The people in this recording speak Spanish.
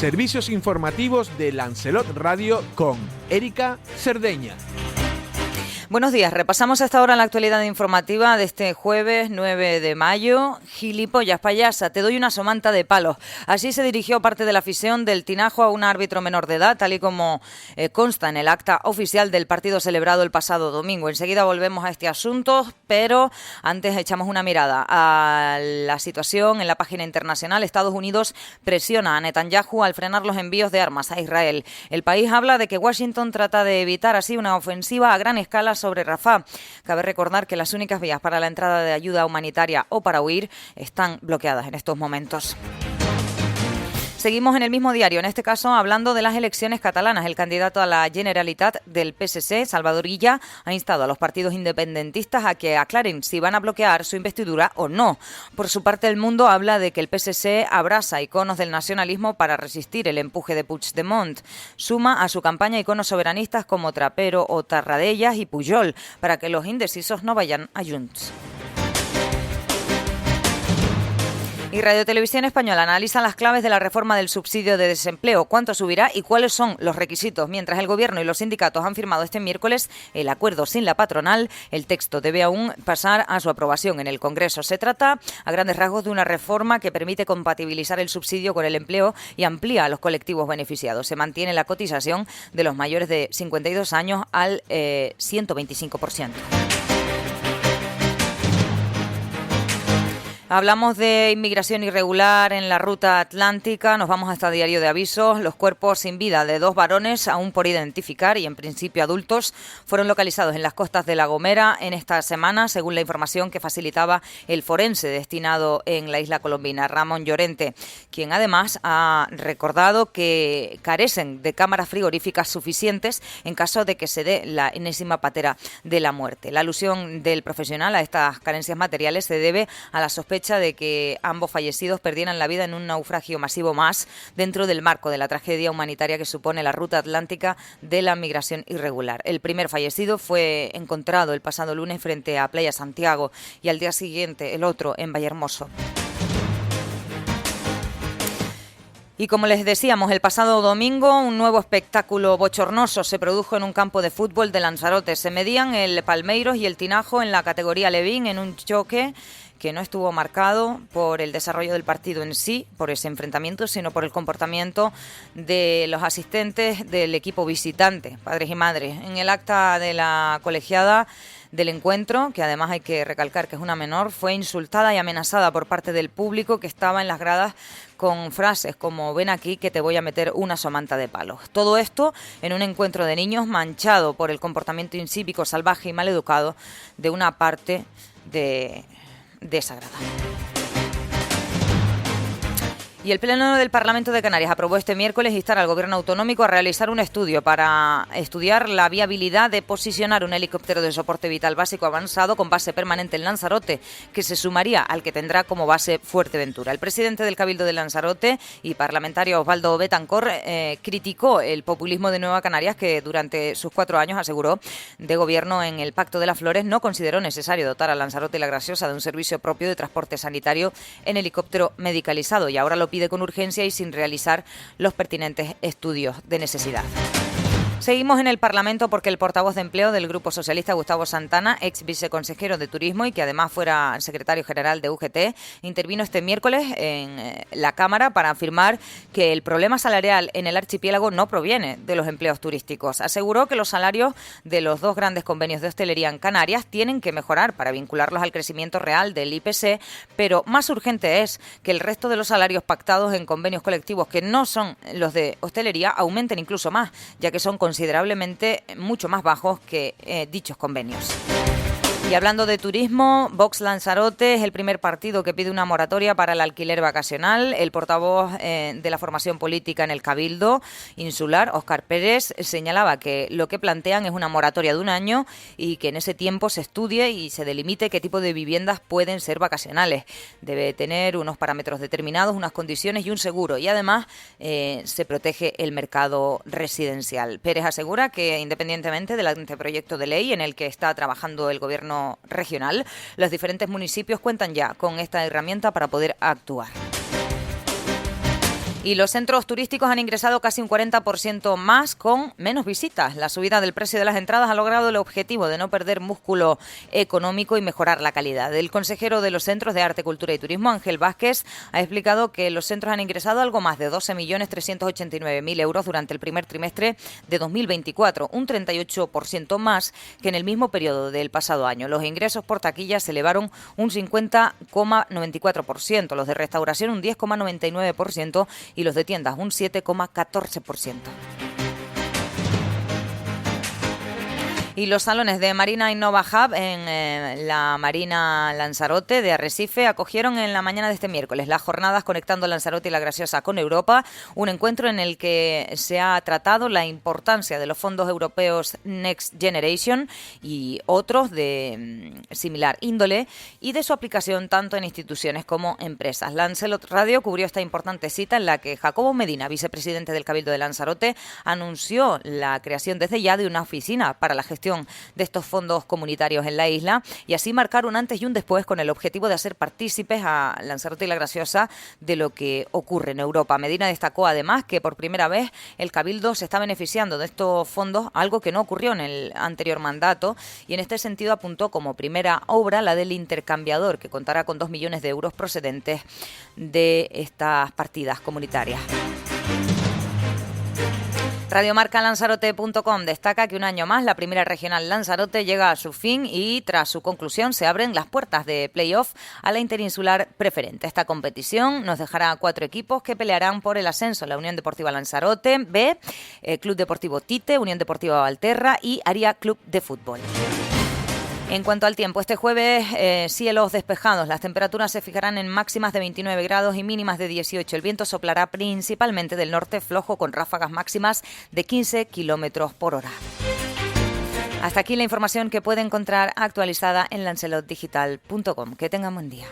Servicios informativos de Lancelot Radio con Erika Cerdeña. Buenos días, repasamos hasta ahora la actualidad informativa de este jueves 9 de mayo. Gilipollas, payasa, te doy una somanta de palos. Así se dirigió parte de la afición del Tinajo a un árbitro menor de edad, tal y como consta en el acta oficial del partido celebrado el pasado domingo. Enseguida volvemos a este asunto, pero antes echamos una mirada a la situación en la página internacional. Estados Unidos presiona a Netanyahu al frenar los envíos de armas a Israel. El país habla de que Washington trata de evitar así una ofensiva a gran escala sobre Rafah. Cabe recordar que las únicas vías para la entrada de ayuda humanitaria o para huir están bloqueadas en estos momentos. Seguimos en el mismo diario, en este caso hablando de las elecciones catalanas. El candidato a la Generalitat del PSC, Salvador Illa, ha instado a los partidos independentistas a que aclaren si van a bloquear su investidura o no. Por su parte, El Mundo habla de que el PSC abraza iconos del nacionalismo para resistir el empuje de Puigdemont. Suma a su campaña iconos soberanistas como Trapero o Tarradellas y Pujol para que los indecisos no vayan a Junts. Y Radio Televisión Española analiza las claves de la reforma del subsidio de desempleo, cuánto subirá y cuáles son los requisitos. Mientras el Gobierno y los sindicatos han firmado este miércoles el acuerdo sin la patronal, el texto debe aún pasar a su aprobación en el Congreso. Se trata, a grandes rasgos, de una reforma que permite compatibilizar el subsidio con el empleo y amplía a los colectivos beneficiados. Se mantiene la cotización de los mayores de 52 años al 125%. Hablamos de inmigración irregular en la ruta atlántica. Nos vamos hasta Diario de Avisos. Los cuerpos sin vida de 2 varones, aún por identificar y en principio adultos, fueron localizados en las costas de La Gomera en esta semana, según la información que facilitaba el forense destinado en la isla colombina, Ramón Llorente, quien además ha recordado que carecen de cámaras frigoríficas suficientes en caso de que se dé la enésima patera de la muerte. La alusión del profesional a estas carencias materiales se debe a la sospecha de que ambos fallecidos perdieran la vida en un naufragio masivo más dentro del marco de la tragedia humanitaria que supone la ruta atlántica de la migración irregular. El primer fallecido fue encontrado el pasado lunes frente a Playa Santiago y al día siguiente el otro en Vallehermoso. Y como les decíamos, el pasado domingo un nuevo espectáculo bochornoso se produjo en un campo de fútbol de Lanzarote. Se medían el Palmeiros y el Tinajo en la categoría Levín en un choque que no estuvo marcado por el desarrollo del partido en sí, por ese enfrentamiento, sino por el comportamiento de los asistentes del equipo visitante, padres y madres. En el acta de la colegiada del encuentro, que además hay que recalcar que es una menor, fue insultada y amenazada por parte del público que estaba en las gradas con frases como «ven aquí que te voy a meter una somanta de palos». Todo esto en un encuentro de niños manchado por el comportamiento incívico, salvaje y maleducado de una parte desagradable. Y el Pleno del Parlamento de Canarias aprobó este miércoles instar al Gobierno autonómico a realizar un estudio para estudiar la viabilidad de posicionar un helicóptero de soporte vital básico avanzado con base permanente en Lanzarote, que se sumaría al que tendrá como base Fuerteventura. El presidente del Cabildo de Lanzarote y parlamentario Osvaldo Betancor criticó el populismo de Nueva Canarias, que durante sus 4 años, aseguró, de gobierno en el Pacto de las Flores, no consideró necesario dotar a Lanzarote y La Graciosa de un servicio propio de transporte sanitario en helicóptero medicalizado, y ahora lo pide con urgencia y sin realizar los pertinentes estudios de necesidad. Seguimos en el Parlamento porque el portavoz de Empleo del Grupo Socialista, Gustavo Santana, ex viceconsejero de Turismo y que además fuera secretario general de UGT, intervino este miércoles en la Cámara para afirmar que el problema salarial en el archipiélago no proviene de los empleos turísticos. Aseguró que los salarios de los 2 grandes convenios de hostelería en Canarias tienen que mejorar para vincularlos al crecimiento real del IPC, pero más urgente es que el resto de los salarios pactados en convenios colectivos que no son los de hostelería aumenten incluso más, ya que son considerablemente mucho más bajos que dichos convenios. Y hablando de turismo, Vox Lanzarote es el primer partido que pide una moratoria para el alquiler vacacional. El portavoz de la formación política en el Cabildo Insular, Óscar Pérez, señalaba que lo que plantean es una moratoria de 1 año y que en ese tiempo se estudie y se delimite qué tipo de viviendas pueden ser vacacionales. Debe tener unos parámetros determinados, unas condiciones y un seguro. Y además se protege el mercado residencial. Pérez asegura que independientemente del anteproyecto de ley en el que está trabajando el Gobierno regional, los diferentes municipios cuentan ya con esta herramienta para poder actuar. Y los centros turísticos han ingresado casi un 40% más con menos visitas. La subida del precio de las entradas ha logrado el objetivo de no perder músculo económico y mejorar la calidad. El consejero de los Centros de Arte, Cultura y Turismo, Ángel Vázquez, ha explicado que los centros han ingresado algo más de 12.389.000 euros durante el primer trimestre de 2024, un 38% más que en el mismo periodo del pasado año. Los ingresos por taquilla se elevaron un 50,94%, los de restauración un 10,99% y los de tiendas un 7,14%. Y los salones de Marina Innova Hub en la Marina Lanzarote de Arrecife acogieron en la mañana de este miércoles las jornadas Conectando Lanzarote y La Graciosa con Europa, un encuentro en el que se ha tratado la importancia de los fondos europeos Next Generation y otros de similar índole y de su aplicación tanto en instituciones como empresas. Lancelot Radio cubrió esta importante cita en la que Jacobo Medina, vicepresidente del Cabildo de Lanzarote, anunció la creación desde ya de una oficina para la gestión de estos fondos comunitarios en la isla y así marcar un antes y un después con el objetivo de hacer partícipes a Lanzarote y La Graciosa de lo que ocurre en Europa. Medina destacó además que por primera vez el Cabildo se está beneficiando de estos fondos, algo que no ocurrió en el anterior mandato, y en este sentido apuntó como primera obra la del intercambiador, que contará con 2 millones de euros procedentes de estas partidas comunitarias. Radiomarcalanzarote.com destaca que un año más la primera regional Lanzarote llega a su fin y tras su conclusión se abren las puertas de playoff a la interinsular preferente. Esta competición nos dejará 4 equipos que pelearán por el ascenso: la Unión Deportiva Lanzarote B, Club Deportivo Tite, Unión Deportiva Valterra y Aria Club de Fútbol. En cuanto al tiempo, este jueves cielos despejados, las temperaturas se fijarán en máximas de 29 grados y mínimas de 18. El viento soplará principalmente del norte flojo con ráfagas máximas de 15 kilómetros por hora. Hasta aquí la información que puede encontrar actualizada en lancelotdigital.com. Que tengan buen día.